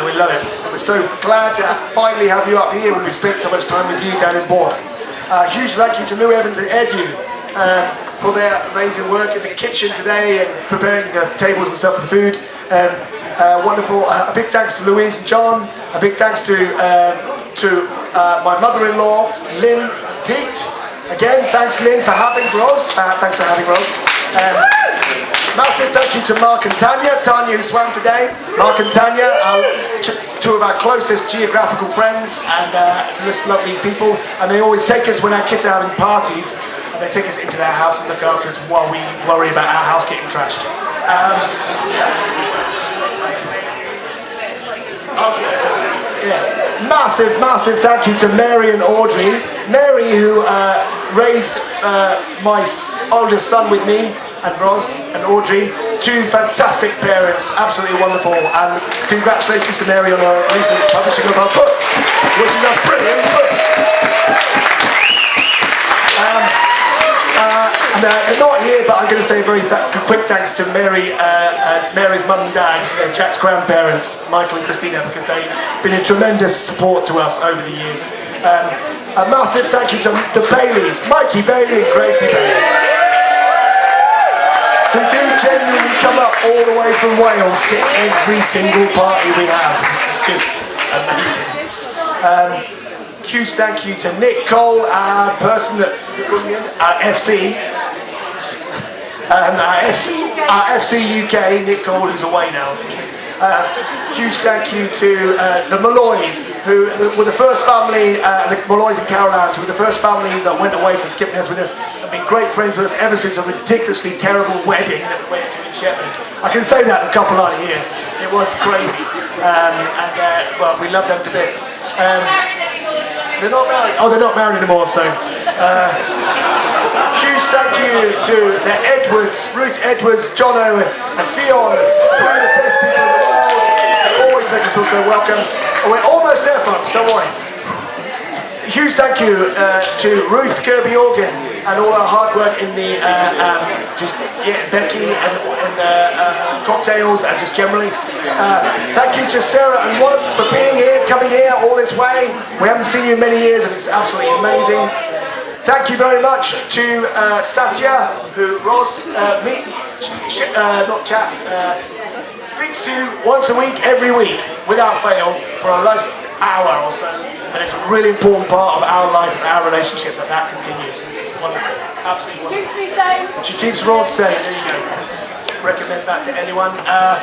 we love it. And we're so glad to finally have you up here when we've spent so much time with you down in Borth. Huge thank you to Lou Evans and Edu for their amazing work in the kitchen today and preparing the tables and stuff for the food. Wonderful. A big thanks to Louise and John. A big thanks to my mother-in-law, Lynn Pete. Again, thanks Lynn for having Ros. Thanks for having Ros. Massive thank you to Mark and Tanya. Tanya who swam today. Mark and Tanya, two of our closest geographical friends and just lovely people. And they always take us when our kids are having parties. And they take us into their house and look after us while we worry about our house getting trashed. Massive thank you to Mary and Audrey. Mary who raised my oldest son with me, and Ros and Audrey, two fantastic parents, absolutely wonderful, and congratulations to Mary on her recent publishing of her book, which is a brilliant book. They're not here, but I'm going to say a very quick thanks to Mary, Mary's mum and dad, Jack's grandparents, Michael and Christina, because they've been a tremendous support to us over the years. A massive thank you to the Baileys, Mikey Bailey and Gracie Bailey, who do genuinely come up all the way from Wales to every single party we have, which is just amazing. Huge thank you to Nick Cole, our person that our FC UK, Nick Cole, who's away now. Huge thank you to the Malloys, who were the first family, the Malloys and Carolines, who were the first family that went away to Skipness with us, and been great friends with us ever since a ridiculously terrible wedding that we went to in Shetland. I can say that the couple aren't here. It was crazy, well, we love them to bits. They're not married. Oh, they're not married anymore, so. Huge thank you to the Edwards, Ruth Edwards, Jono and Fionn, three of the best people in the world. They always make us feel so welcome. And we're almost there, folks, don't worry. Huge thank you to Ruth Kirby Organ and all our hard work in the, Becky and cocktails and just generally. Thank you to Sarah and Wobbs for being here, coming here all this way. We haven't seen you in many years and it's absolutely amazing. Thank you very much to Satya, who Ros speaks to once a week, every week, without fail, for a last hour or so. And it's a really important part of our life and our relationship that continues. It's wonderful, absolutely wonderful. She keeps me sane. She keeps Ros sane, there you go. Recommend that to anyone. A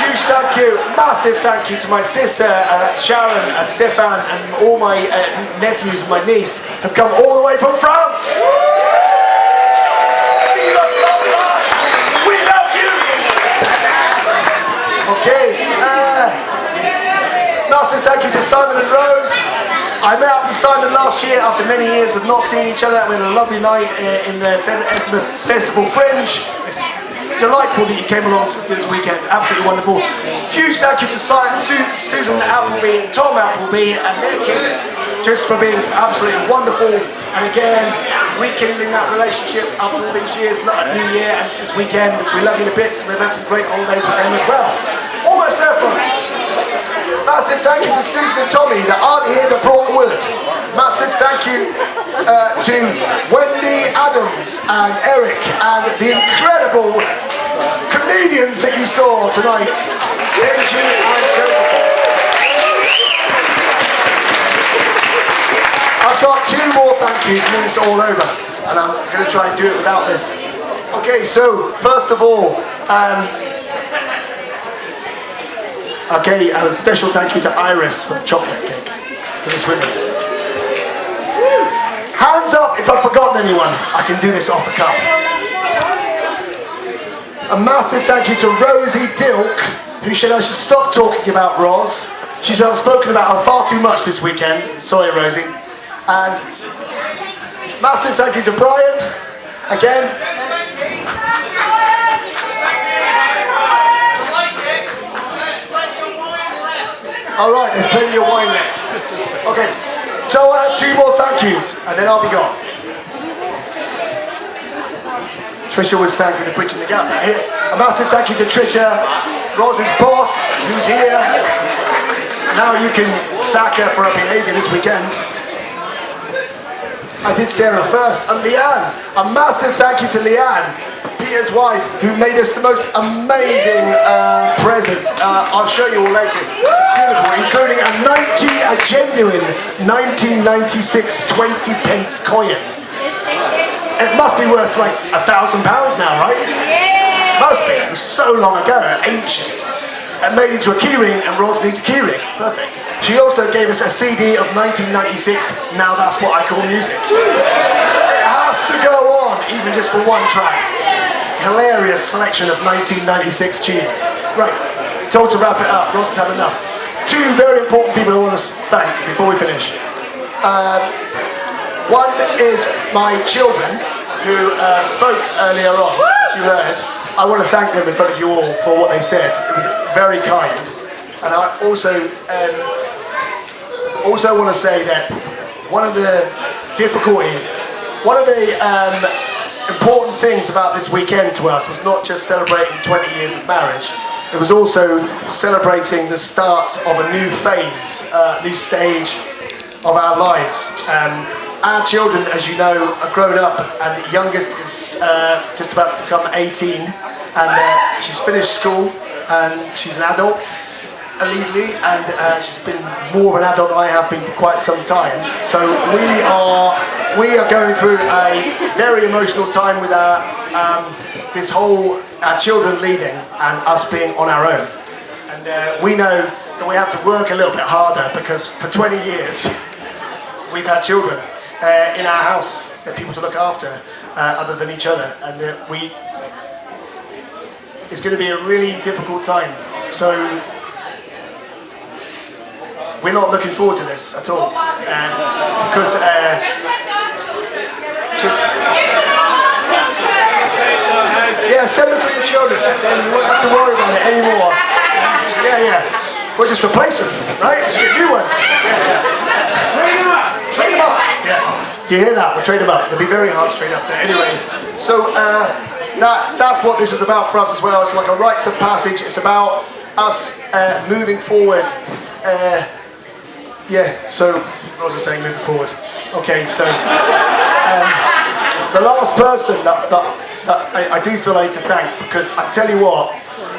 huge thank you, massive thank you to my sister Sharon and Stefan and all my nephews and my niece have come all the way from France. We love you. Okay. Massive thank you to Simon and Rose. I met up with Simon last year after many years of not seeing each other. We had a lovely night in the Festival Fringe. It's delightful that you came along this weekend, absolutely wonderful. Huge thank you to Susan Appleby and Tom Appleby and their kids just for being absolutely wonderful, and again rekindling that relationship after all these years, not a new year, and this weekend we love you to bits. We've had some great holidays with them as well. Almost there, folks. Massive thank you to Susan and Tommy that aren't here but brought the wood. Massive thank you to Wendy Adams and Eric and the incredible comedians that you saw tonight, Benji and Joseph. I've got two more thank yous and then it's all over, and I'm going to try and do it without this. Okay, so first of all, a special thank you to Iris for the chocolate cake for this winners. Hands up if I've forgotten anyone. I can do this off the cuff. A massive thank you to Rosie Dilk, who said I should stop talking about Ros. She's spoken about her far too much this weekend. Sorry, Rosie. And massive thank you to Brian, again. All right, there's plenty of wine left. Okay, so two more thank yous, and then I'll be gone. Trisha was thanking the Bridging the Gap. Here, a massive thank you to Trisha, Ros's boss, who's here. now you can sack her for her behaviour this weekend. I did Sarah first, and Leanne. A massive thank you to Leanne, Peter's wife, who made us the most amazing present. I'll show you all later. It's beautiful, including a genuine 1996 20p coin. It must be worth like £1,000 now, right? Yeah. Must be. It was so long ago, ancient. And made into a keyring, and Roz needs a keyring. Perfect. She also gave us a CD of 1996. Now that's what I call music. It has to go on, even just for one track. Hilarious selection of 1996 tunes. Right, told to wrap it up. Roz has had enough. Two very important people I want to thank before we finish. One is my children, who spoke earlier on, as you heard. I want to thank them in front of you all for what they said. It was very kind. And I also want to say that one of the difficulties, one of the important things about this weekend to us was not just celebrating 20 years of marriage, it was also celebrating the start of a new phase, new stage of our lives. Our children, as you know, are grown up, and the youngest is just about to become 18, and she's finished school, and she's an adult, legally, and she's been more of an adult than I have been for quite some time. So we are going through a very emotional time with our children leaving and us being on our own. And we know that we have to work a little bit harder, because for 20 years we've had children in our house, people to look after other than each other, and it's going to be a really difficult time. So we're not looking forward to this at all, because send us to your children, then you won't have to worry about it anymore. We'll just replace them, right? Just get new ones. Train them up. Yeah. Do you hear that? We'll train them up. They'll be very hard to train up there. Anyway, so that's what this is about for us as well. It's like a rites of passage. It's about us moving forward. So what was I saying? Moving forward. Okay, so the last person that I do feel I need to thank, because I tell you what,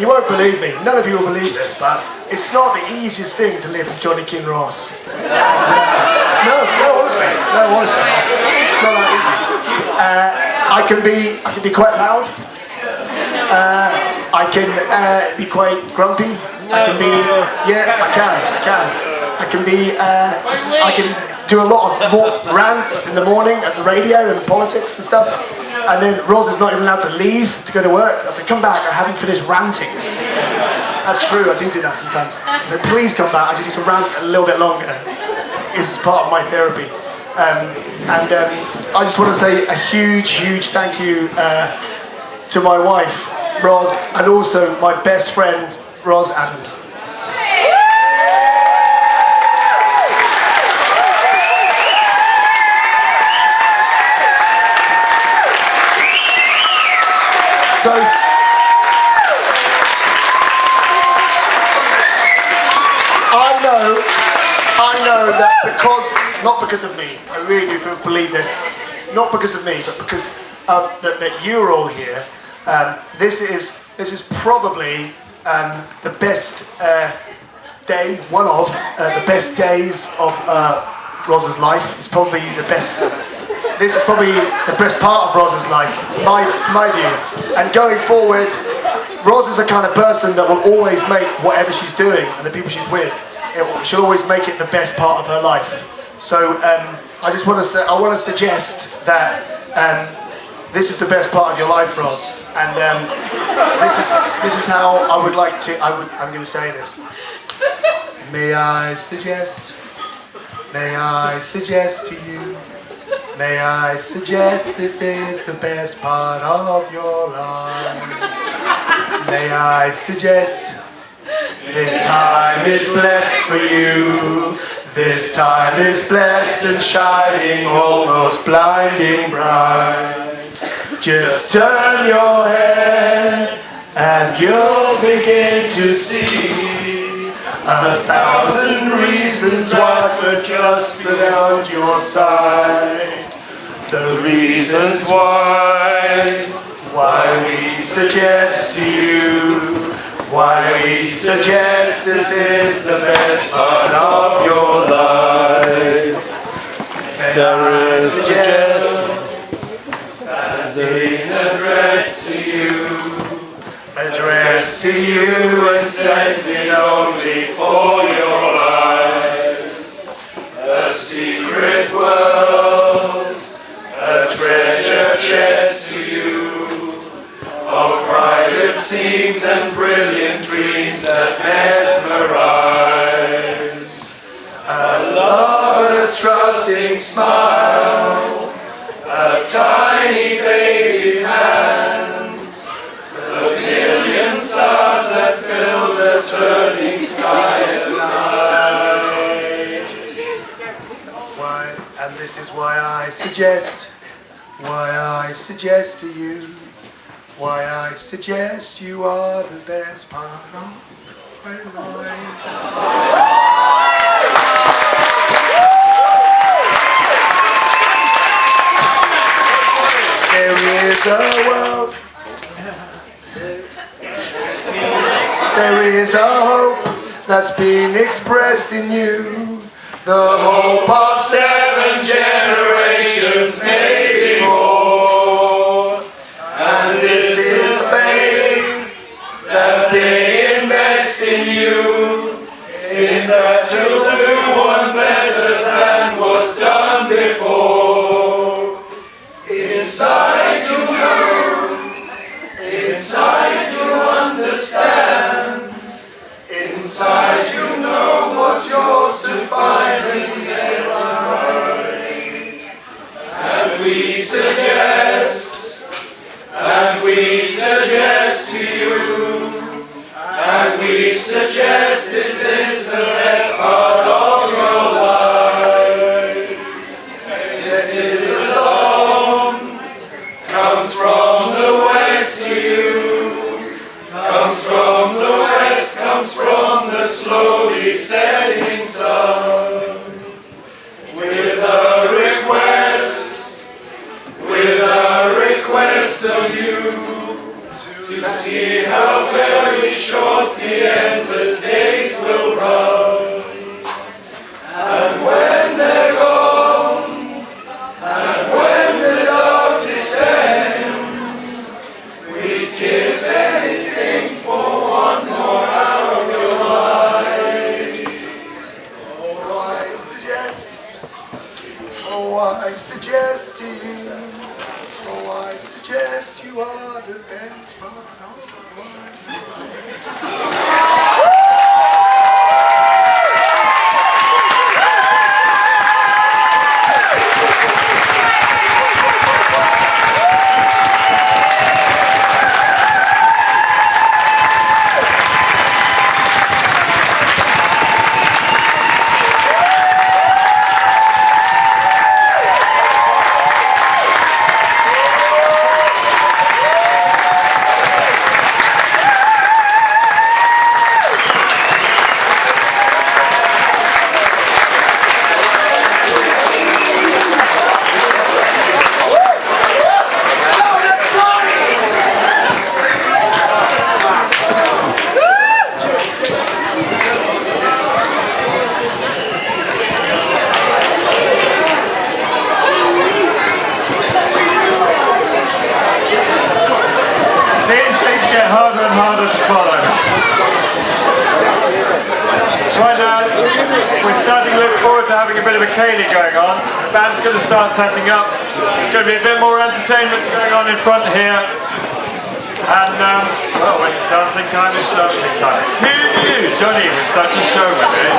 you won't believe me. None of you will believe this, but it's not the easiest thing to live with Johnny King Ross. No, honestly, it's not that easy. I can be quite loud. I can be quite grumpy. I can do a lot of more rants in the morning at the radio and politics and stuff. And then Roz is not even allowed to leave to go to work. I say, come back, I haven't finished ranting. That's true, I do that sometimes. So please come back, I just need to rant a little bit longer. This is part of my therapy. I just want to say a huge thank you to my wife, Roz, and also my best friend, Roz Adams. So, I know that not because of me, I really do believe this, not because of me, but because that you're all here. This is probably the best day, one of the best days of Roz's life. It's probably the best. This is probably the best part of Roz's life, my view. And going forward, Roz is the kind of person that will always make whatever she's doing and the people she's with, she'll always make it the best part of her life. So I just want to say, I want to suggest that this is the best part of your life, Roz. And this is how I would like to. I'm going to say this. May I suggest to you? May I suggest this is the best part of your life? May I suggest this time is blessed for you? This time is blessed and shining, almost blinding bright. Just turn your head and you'll begin to see 1,000 reasons why, but just beyond your sight. The reasons why we suggest to you, why we suggest this is the best part of your life. There is a suggest that's been addressed to you intended only for your eyes. A secret world, a treasure chest to you, of private scenes and brilliant dreams that mesmerize. A lover's trusting smile, a tiny baby's hands, the million stars that fill the turning sky at night. Why, and this is why I suggest to you, why I suggest you are the best part of my life. There is a world, there is a hope that's been expressed in you, the hope of 7 generations, maybe more. And this is the faith that's been invested in you, is that you'll do one better than was done before. Inside you know, inside you understand, inside you know what's yours to find and set right. And we suggest to you, and we suggest this is the best part of your life. This is a song, comes from the west to you, comes from the west, comes from the slowly setting sun. With a request of you, to see how very short the endless days will run. And when they're gone, and when the dark descends, we'd give anything for one more hour of your lives. I suggest to you, I suggest you are the best part of life. Having a bit of a ceilidh going on. The band's going to start setting up. There's going to be a bit more entertainment going on in front here. And, well, when it's dancing time, it's dancing time. Who knew Johnny was such a showman, eh?